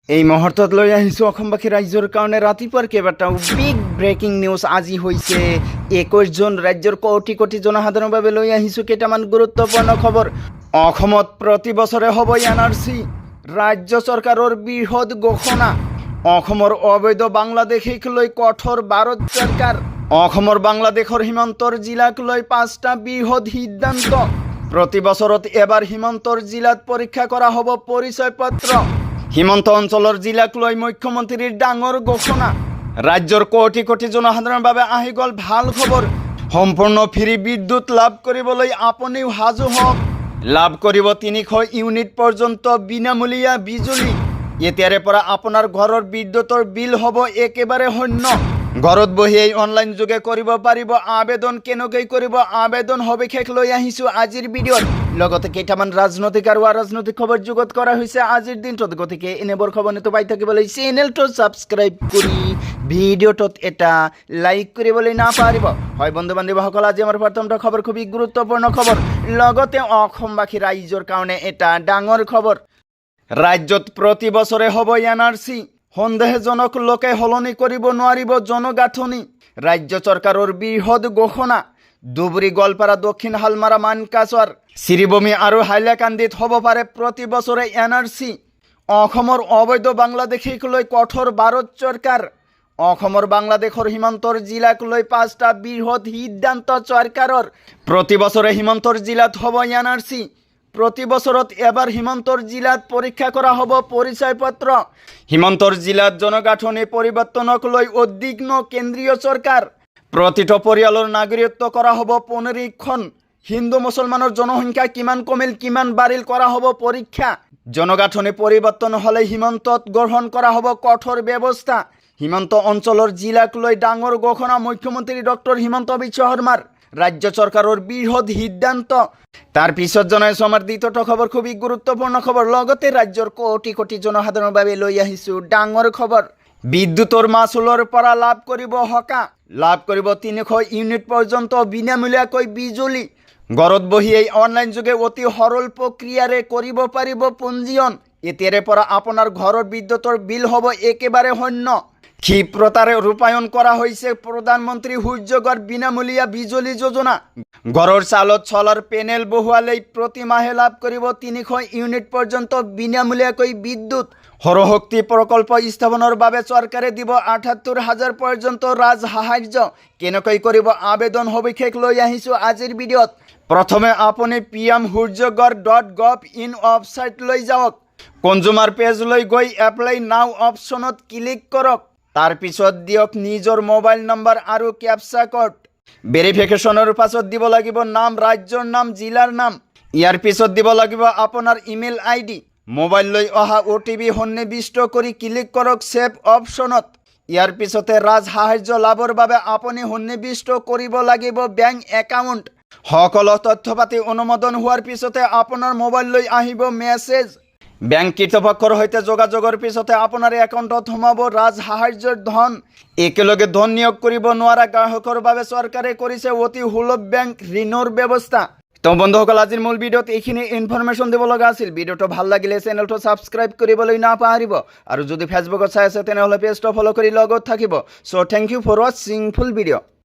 এই মুহূৰ্তত লৈ আহিছোঁ অসমবাসী ৰাইজৰ কাৰণে ৰাতিপুৱাৰ কেইবাটাও বিগ ব্ৰেকিং নিউজ আজি হৈছে 21 জুন। ৰাজ্যৰ কোটি কোটি জনসাধাৰণৰ বাবে লৈ আহিছোঁ কেইটামান গুৰুত্বপূৰ্ণ খবৰ। অসমত প্ৰতি বছৰে হ'ব এনআৰচি, ৰাজ্য চৰকাৰৰ বৃহৎ ঘোষণা। অসমৰ অবৈধ বাংলাদেশীক লৈ কঠোৰ ভাৰত চৰকাৰ। অসমৰ বাংলাদেশৰ সীমান্তৰ জিলাক লৈ 5টা বৃহৎ সিদ্ধান্ত। প্ৰতি বছৰত এবাৰ সীমান্তৰ জিলাত পৰীক্ষা কৰা হ'ব পৰিচয় পত্ৰ। সীমান্ত অঞ্চলৰ জিলাক লৈ মুখ্যমন্ত্ৰীৰ ডাঙৰ ঘোষণা। ৰাজ্যৰ কোটি কোটি জনসাধাৰণৰ বাবে আহি গ'ল ভাল খবৰ। সম্পূৰ্ণ ফ্ৰী বিদ্যুৎ লাভ কৰিবলৈ আপুনিও সাজু হওক। লাভ কৰিব 300 ইউনিট পৰ্যন্ত বিনামূলীয়া বিজুলী। এতিয়াৰে পৰা আপোনাৰ ঘৰৰ বিদ্যুতৰ বিল হ'ব একেবাৰে শূন্য। ঘৰত বহিয়েই অনলাইন যোগে কৰিব পাৰিব আবেদন। কেনেকৈ কৰিব আবেদন সবিশেষ লৈ আহিছোঁ আজিৰ ভিডিঅ'ত। লগতে কেইটামান ৰাজনৈতিক আৰু অৰাজনৈতিক খবৰ যুগত কৰা হৈছে আজিৰ দিনটোত। গতিকে এনেবোৰ খবৰ নিতৌ পাই থাকিবলৈ চেনেলটো ছাবস্ক্ৰাইব কৰি ভিডিঅ'টোত এটা লাইক কৰিবলৈ নাপাহৰিব। হয় বন্ধু বান্ধৱীসকল, আজি আমাৰ প্ৰথমটো খবৰ খুবেই গুৰুত্বপূৰ্ণ খবৰ। লগতে অসমবাসী ৰাইজৰ কাৰণে এটা ডাঙৰ খবৰ। ৰাজ্যত প্ৰতি বছৰে হ'ব এনআৰচি। সন্দেহজনক লোকে সলনি কৰিব নোৱাৰিব জনগাঁথনি। ৰাজ্য চৰকাৰৰ বৃহৎ ঘোষণা। ধুবুৰী, গোৱালপাৰা, দক্ষিণ হালমাৰা, মানকাছাৰ, শ্ৰীভূমি আৰু হাইলাকান্দিত হ'ব পাৰে প্ৰতি বছৰে এনআৰচি। অসমৰ অবৈধ বাংলাদেশীক লৈ কঠোৰ ভাৰত চৰকাৰ। অসমৰ বাংলাদেশৰ সীমান্তৰ জিলাক লৈ 5টা বৃহৎ সিদ্ধান্ত চৰকাৰৰ। প্ৰতি বছৰে সীমান্তৰ জিলাত হ'ব এনআৰচি। প্ৰতি বছৰত এবাৰ সীমান্তৰ জিলাত পৰীক্ষা কৰা হ'ব পৰিচয় পত্ৰ। সীমান্তৰ জিলাত জনগাঁথনি পৰিৱৰ্তনক লৈ উদ্বিগ্ন কেন্দ্ৰীয় চৰকাৰ। প্ৰতিটো পৰিয়ালৰ নাগৰিকত্ব কৰা হ'ব পুনৰীক্ষণ। হিন্দু মুছলমানৰ জনসংখ্যা কিমান কমিল কিমান বাঢ়িল কৰা হ'ব পৰীক্ষা। জনগাঁথনি পৰিৱৰ্তন হ'লে সীমান্তত গ্ৰহণ কৰা হ'ব কঠোৰ ব্যৱস্থা। সীমান্ত অঞ্চলৰ জিলাক লৈ ডাঙৰ ঘোষণা মুখ্যমন্ত্ৰী ডক্টৰ হিমন্ত বিশ্ব শৰ্মাৰ। ৰাজ্য চৰকাৰৰ বৃহৎ সিদ্ধান্ত। তাৰ পিছত জনাইছোঁ আমাৰ দ্বিতীয়টো খবৰ, খুবেই গুৰুত্বপূৰ্ণ খবৰ। লগতে ৰাজ্যৰ কোটি কোটি জনসাধাৰণৰ বাবে লৈ আহিছোঁ ডাঙৰ খবৰ। বিদ্যুতৰ মাচুলৰ পৰা লাভ কৰিব সকাহ। লাভ কৰিব 300 ইউনিট পৰ্যন্ত বিনামূলীয়াকৈ বিজুলী। ঘৰত বহিয়েই অনলাইন যোগে অতি সৰল প্ৰক্ৰিয়াৰে কৰিব পাৰিব পঞ্জীয়ন। এতিয়াৰে পৰা আপোনাৰ ঘৰৰ বিদ্যুতৰ বিল হ'ব একেবাৰে শূন্য। ক্ষীপ্ৰতাৰে ৰূপায়ণ কৰা হৈছে প্ৰধানমন্ত্ৰী সূৰ্যঘৰ বিনামূলীয়া বিজুলী যোজনা। ঘৰৰ চালত চলাৰ পেনেল বহুৱালেই প্ৰতি মাহে লাভ কৰিব 300 ইউনিট পৰ্যন্ত বিনামূলীয়াকৈ বিদ্যুৎ। সৌৰশক্তি প্ৰকল্প স্থাপনৰ বাবে চৰকাৰে দিব ৭৮,০০০ পৰ্যন্ত ৰাজসাহাৰ্য। কেনেকৈ কৰিব আবেদন সবিশেষ লৈ আহিছোঁ আজিৰ ভিডিঅ'ত। প্ৰথমে আপুনি pmsuryaghar.gov.in ৱেবছাইটলৈ যাওক। কনজুমাৰ পেজলৈ গৈ এপ্লাই নাও অপশ্যনত ক্লিক কৰক। তাৰপিছত দিয়ক নিজৰ মোবাইল নম্বৰ আৰু কেপচা কোড। ভেৰিফিকেশ্যনৰ পাছত দিব লাগিব নাম, ৰাজ্যৰ নাম, জিলাৰ নাম। ইয়াৰ পিছত দিব লাগিব আপোনাৰ ইমেইল আইডি। মোবাইল লৈ অহা OTP সন্নিৱিষ্ট কৰি ক্লিক কৰক ছেভ অপশ্যনত। ইয়াৰ পিছতে ৰাজসাহাৰ্য লাভৰ বাবে আপুনি সন্নিৱিষ্ট কৰিব লাগিব বেংক একাউণ্ট। সকলো তথ্য পাতি অনুমোদন হোৱাৰ পিছতে আপোনাৰ মোবাইললৈ আহিব মেছেজ। বেংক কৰ্তৃপক্ষৰ সৈতে যোগাযোগৰ পিছতে আপোনাৰ একাউণ্টত সোমাব ৰাজসাহাৰ্যৰ ধন। একেলগে ধন নিয়োগ কৰিব নোৱাৰা গ্ৰাহকৰ বাবে চৰকাৰে কৰিছে অতি সুলভ বেংক ঋণৰ ব্যৱস্থা। তো বন্ধুসকল, আজিৰ মূল ভিডিঅ'ত এইখিনি ইনফৰমেশ্যন দিব লগা আছিল। ভিডিঅ'টো ভাল লাগিলে চেনেলটো ছাবস্ক্ৰাইব কৰিবলৈ নাপাহৰিব। আৰু যদি ফেচবুকত চাই আছে তেনেহ'লে পেজটো ফ'ল' কৰি লগত থাকিব। চ' থেংক ইউ ফৰ ৱাচিং ফুল ভিডিঅ'।